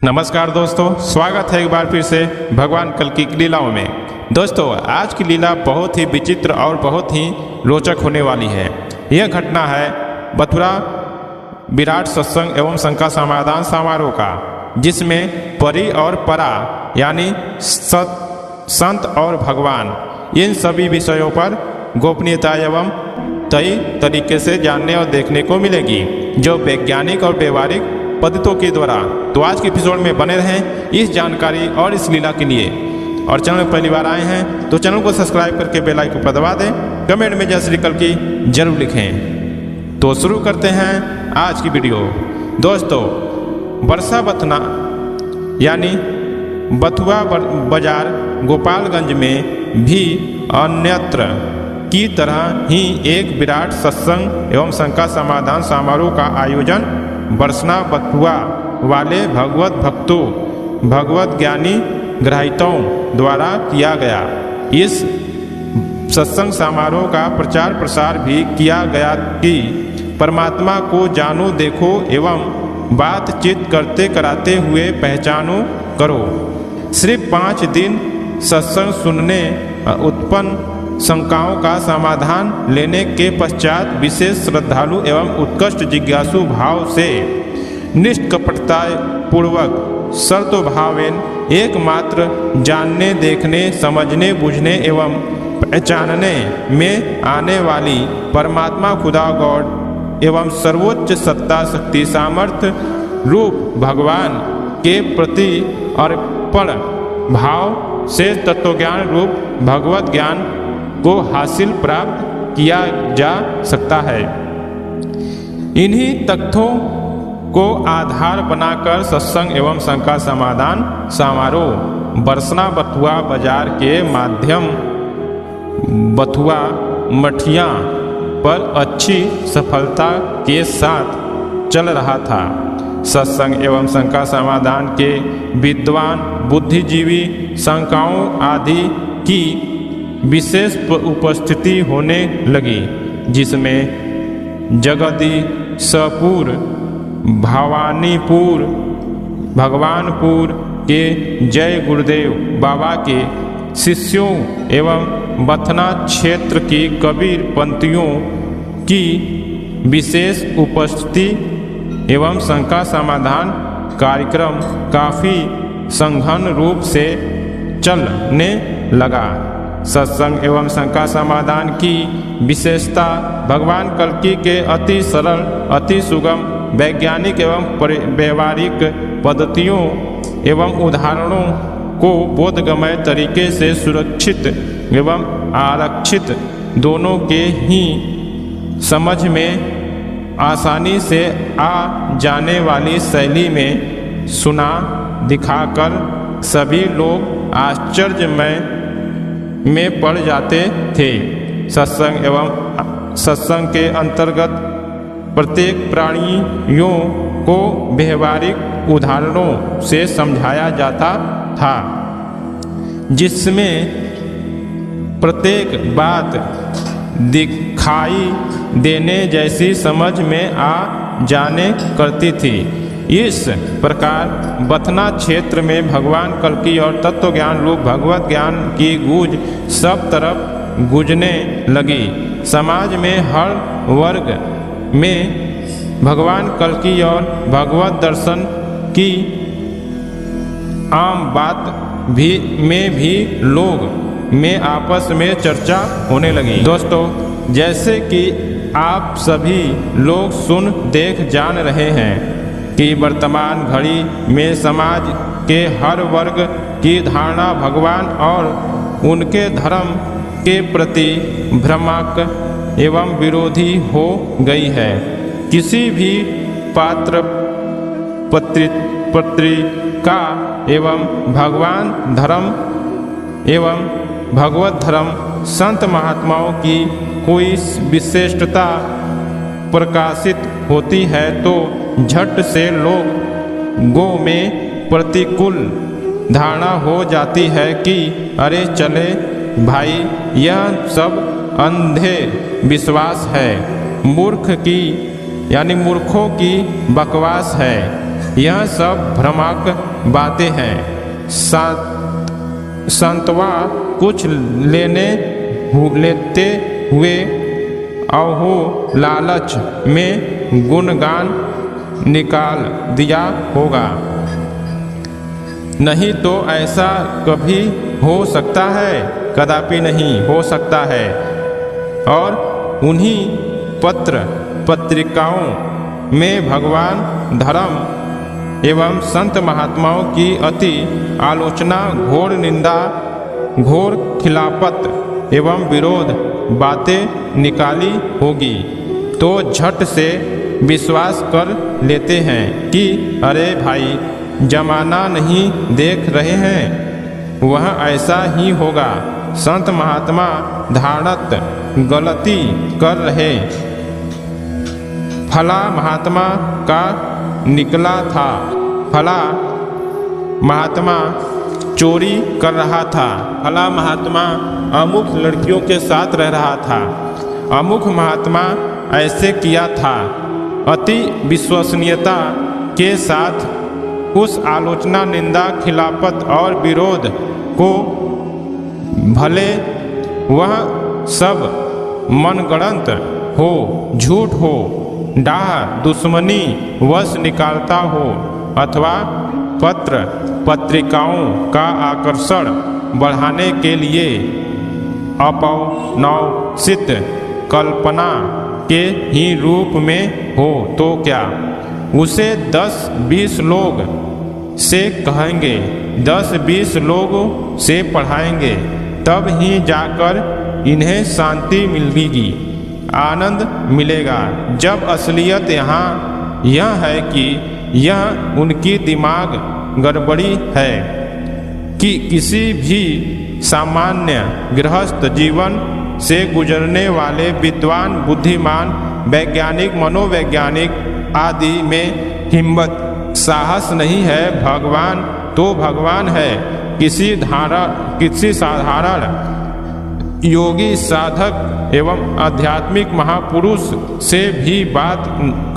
नमस्कार दोस्तों, स्वागत है एक बार फिर से भगवान कल्कि की लीलाओं में। दोस्तों, आज की लीला बहुत ही विचित्र और बहुत ही रोचक होने वाली है। यह घटना है मथुरा विराट सत्संग एवं शंका समाधान समारोह का, जिसमें परि और परा यानी संत और भगवान इन सभी विषयों पर गोपनीयता एवं कई तरीके से जानने और देखने को मिलेगी, जो वैज्ञानिक और व्यवहारिक पद्धतियों के द्वारा। तो आज के एपिसोड में बने रहें इस जानकारी और इस लीला के लिए। और चैनल पहली बार आए हैं तो चैनल को सब्सक्राइब करके बेल आइकन पर दबा दें। कमेंट में जय श्री कल्कि जरूर लिखें। तो शुरू करते हैं आज की वीडियो। दोस्तों, बरसा बथना यानी बथुआ बाजार गोपालगंज में भी अन्यत्र की तरह ही एक विराट सत्संग एवं शंका समाधान समारोह का आयोजन बरसना बथुआ वाले भगवत भक्तों भगवत ज्ञानी ग्राहितों द्वारा किया गया। इस सत्संग समारोह का प्रचार प्रसार भी किया गया कि परमात्मा को जानो देखो एवं बातचीत करते कराते हुए पहचानो करो। सिर्फ 5 दिन सत्संग सुनने उत्पन्न शंकाओं का समाधान लेने के पश्चात विशेष श्रद्धालु एवं उत्कृष्ट जिज्ञासु भाव से निष्कपटता पूर्वक सर्वभावेन एकमात्र जानने देखने समझने बुझने एवं पहचानने में आने वाली परमात्मा खुदा गॉड एवं सर्वोच्च सत्ता शक्ति सामर्थ्य रूप भगवान के प्रति अर्पण भाव से तत्वज्ञान रूप भगवत ज्ञान को हासिल प्राप्त किया जा सकता है। इन्हीं तथ्यों को आधार बनाकर सत्संग एवं शंका समाधान समारोह बरसना बथुआ बाजार के माध्यम बथुआ मठिया पर अच्छी सफलता के साथ चल रहा था। सत्संग एवं शंका समाधान के विद्वान बुद्धिजीवी शंकाओं आदि की विशेष उपस्थिति होने लगी, जिसमें जगदीशपुर, भवानीपुर, भगवानपुर के जय गुरुदेव बाबा के शिष्यों एवं बथना क्षेत्र की कबीर पंथियों की विशेष उपस्थिति एवं शंका समाधान कार्यक्रम काफ़ी सघन रूप से चलने लगा। सत्संग एवं शंका समाधान की विशेषता भगवान कल्कि के अति सरल, अति सुगम, वैज्ञानिक एवं व्यवहारिक पद्धतियों एवं उदाहरणों को बोधगम्य तरीके से सुरक्षित एवं आरक्षित दोनों के ही समझ में आसानी से आ जाने वाली शैली में सुना दिखाकर सभी लोग आश्चर्यमय में पड़ जाते थे। सत्संग के अंतर्गत प्रत्येक प्राणियों को व्यवहारिक उदाहरणों से समझाया जाता था, जिसमें प्रत्येक बात दिखाई देने जैसी समझ में आ जाने करती थी। इस प्रकार बथना क्षेत्र में भगवान कल्कि और तत्वज्ञान रूप भगवत ज्ञान की गूंज सब तरफ गूंजने लगी। समाज में हर वर्ग में भगवान कल्कि और भगवत दर्शन की आम बात भी लोग में आपस में चर्चा होने लगी। दोस्तों, जैसे कि आप सभी लोग सुन देख जान रहे हैं कि वर्तमान घड़ी में समाज के हर वर्ग की धारणा भगवान और उनके धर्म के प्रति भ्रामक एवं विरोधी हो गई है। किसी भी पात्र पत्रिका एवं भगवान धर्म एवं भगवत धर्म संत महात्माओं की कोई विशिष्टता प्रकाशित होती है तो झट से लोगों में प्रतिकूल धारणा हो जाती है कि अरे चले भाई, यह सब अंधे विश्वास है, मूर्खों की बकवास है। यह सब भ्रमक बातें हैं। संतवा कुछ लेते हुए अहो लालच में गुणगान निकाल दिया होगा। नहीं तो ऐसा कभी हो सकता है? कदापि नहीं हो सकता है। और उन्हीं पत्र पत्रिकाओं में भगवान, धर्म एवं संत महात्माओं की अति आलोचना, घोर निंदा, घोर खिलाफत एवं विरोध बातें निकाली होगी, तो झट से विश्वास कर लेते हैं कि अरे भाई, जमाना नहीं देख रहे हैं, वह ऐसा ही होगा। संत महात्मा धारणत गलती कर रहे, फला महात्मा का निकला था, फला महात्मा चोरी कर रहा था, फला महात्मा अमुक लड़कियों के साथ रह रहा था, अमुक महात्मा ऐसे किया था। अति विश्वसनीयता के साथ उस आलोचना, निंदा, खिलाफत और विरोध को, भले वह सब मनगढ़ंत हो, झूठ हो, डाह दुश्मनी वश निकालता हो, अथवा पत्र पत्रिकाओं का आकर्षण बढ़ाने के लिए अपनौसित कल्पना के ही रूप में हो, तो क्या उसे 10-20 लोग से कहेंगे, 10-20 लोगों से पढ़ाएंगे, तब ही जाकर इन्हें शांति मिलेगी, आनंद मिलेगा। जब असलियत यहाँ यह है कि यह उनकी दिमाग गड़बड़ी है कि किसी भी सामान्य गृहस्थ जीवन से गुजरने वाले विद्वान, बुद्धिमान, वैज्ञानिक, मनोवैज्ञानिक आदि में हिम्मत, साहस नहीं है। भगवान तो भगवान है, किसी साधारण योगी, साधक एवं आध्यात्मिक महापुरुष से भी बात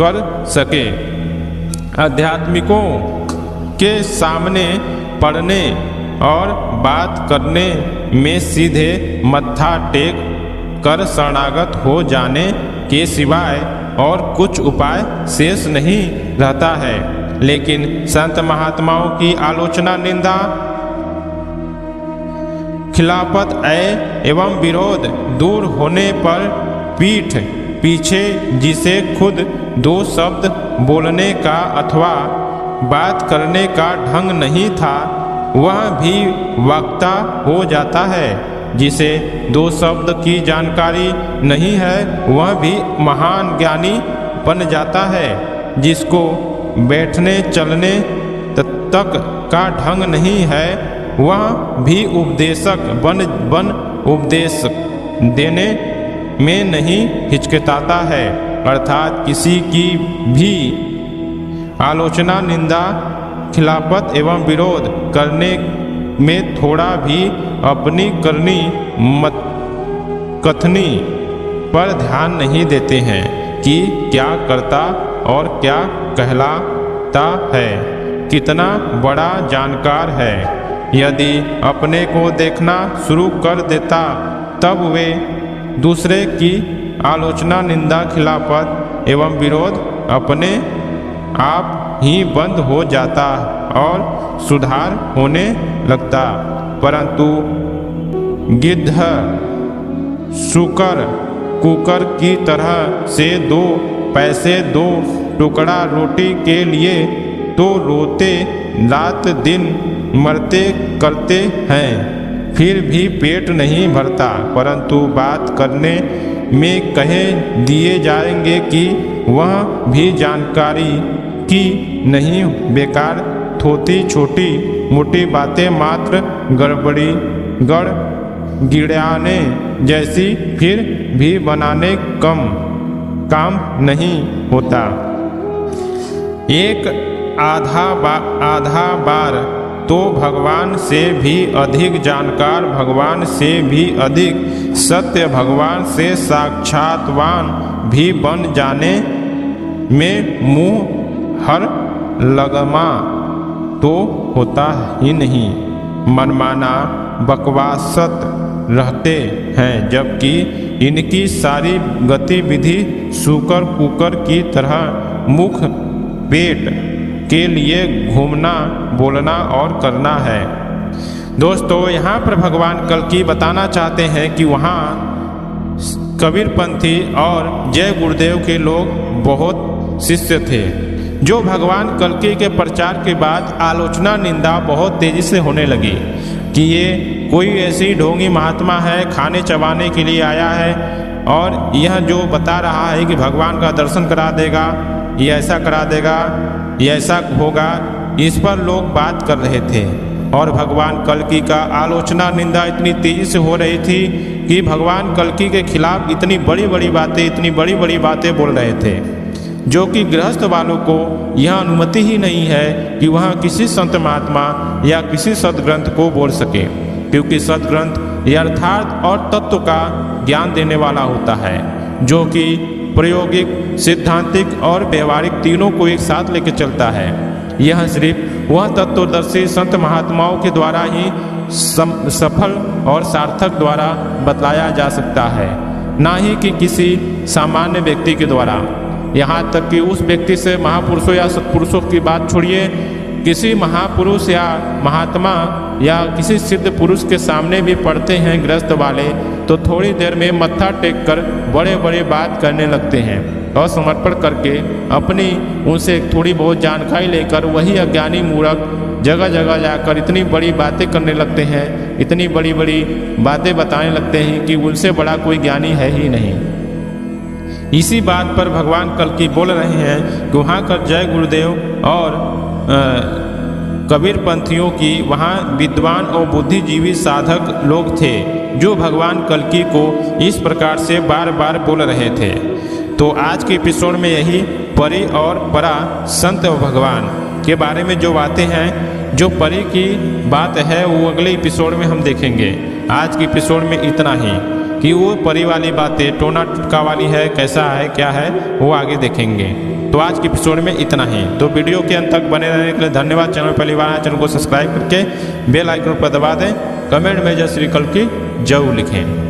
कर सके। आध्यात्मिकों के सामने पढ़ने और बात करने में सीधे मत्था टेक कर शरणागत हो जाने के सिवाय और कुछ उपाय शेष नहीं रहता है। लेकिन संत महात्माओं की आलोचना, निंदा, खिलाफत एवं विरोध दूर होने पर पीठ पीछे जिसे खुद 2 शब्द बोलने का अथवा बात करने का ढंग नहीं था, वह भी वक्ता हो जाता है। जिसे 2 शब्द की जानकारी नहीं है, वह भी महान ज्ञानी बन जाता है। जिसको बैठने चलने तक का ढंग नहीं है, वह भी उपदेशक बन उपदेश देने में नहीं हिचकिचाता है। अर्थात किसी की भी आलोचना, निंदा, खिलाफत एवं विरोध करने में थोड़ा भी अपनी करनी मत कथनी पर ध्यान नहीं देते हैं कि क्या करता और क्या कहलाता है, कितना बड़ा जानकार है। यदि अपने को देखना शुरू कर देता, तब वे दूसरे की आलोचना, निंदा, खिलाफत एवं विरोध अपने आप ही बंद हो जाता और सुधार होने लगता। परंतु गिद्ध शुकर कुकर की तरह से 2 पैसे 2 टुकड़ा रोटी के लिए तो रोते रात दिन मरते करते हैं, फिर भी पेट नहीं भरता। परंतु बात करने में कहे दिए जाएंगे कि वह भी जानकारी की नहीं, बेकार थोती छोटी मोटी बातें मात्र गड़ गिड़ाने जैसी, फिर भी बनाने कम काम नहीं होता। एक आधा बार तो भगवान से भी अधिक जानकार, भगवान से भी अधिक सत्य, भगवान से साक्षात्वान भी बन जाने में मुँह हर लगमा तो होता ही नहीं, मनमाना बकवासत रहते हैं, जबकि इनकी सारी गतिविधि सूकर कुकर की तरह मुख पेट के लिए घूमना, बोलना और करना है। दोस्तों, यहाँ पर भगवान कल्कि बताना चाहते हैं कि वहाँ कबीरपंथी और जय गुरुदेव के लोग बहुत शिष्य थे, जो भगवान कल्कि के प्रचार के बाद आलोचना निंदा बहुत तेजी से होने लगी कि ये कोई ऐसी ढोंगी महात्मा है, खाने चबाने के लिए आया है और यह जो बता रहा है कि भगवान का दर्शन करा देगा, ये ऐसा करा देगा, ये ऐसा होगा, इस पर लोग बात कर रहे थे। और भगवान कल्कि का आलोचना निंदा इतनी तेजी से हो रही थी कि भगवान कल्कि के खिलाफ इतनी बड़ी बड़ी बातें बोल रहे थे, जो कि गृहस्थ वालों को यह अनुमति ही नहीं है कि वह किसी संत महात्मा या किसी सदग्रंथ को बोल सके, क्योंकि सदग्रंथ यथार्थ और तत्व का ज्ञान देने वाला होता है, जो कि प्रायोगिक, सिद्धांतिक और व्यवहारिक तीनों को एक साथ लेकर चलता है। यह सिर्फ वह तत्वदर्शी संत महात्माओं के द्वारा ही सफल और सार्थक द्वारा बतलाया जा सकता है, ना ही कि किसी सामान्य व्यक्ति के द्वारा। यहाँ तक कि उस व्यक्ति से महापुरुषों या सत्पुरुषों की बात छोड़िए, किसी महापुरुष या महात्मा या किसी सिद्ध पुरुष के सामने भी पढ़ते हैं गृहस्थ वाले, तो थोड़ी देर में मत्था टेक कर बड़े बड़े बात करने लगते हैं और समर्पण करके अपनी उनसे थोड़ी बहुत जानकारी लेकर वही अज्ञानी मूर्ख जगह जगह जाकर इतनी बड़ी बातें करने लगते हैं, इतनी बड़ी बड़ी बातें बताने लगते हैं कि उनसे बड़ा कोई ज्ञानी है ही नहीं। इसी बात पर भगवान कल्कि बोल रहे हैं कि वहाँ का जय गुरुदेव और कबीरपंथियों की वहाँ विद्वान और बुद्धिजीवी साधक लोग थे, जो भगवान कल्कि को इस प्रकार से बार बार बोल रहे थे। तो आज के एपिसोड में यही परि और परा संत और भगवान के बारे में जो बातें हैं, जो परि की बात है वो अगले एपिसोड में हम देखेंगे। आज के एपिसोड में इतना ही कि वो परि वाली बातें टोना टुटका वाली है, कैसा है, क्या है, वो आगे देखेंगे। तो आज के एपिसोड में इतना ही। तो वीडियो के अंत तक बने रहने के लिए धन्यवाद। चैनल पहली बार आए, चैनल को सब्सक्राइब करके बेल आइकन पर दबा दें। कमेंट में जय श्री कल्कि जय लिखें।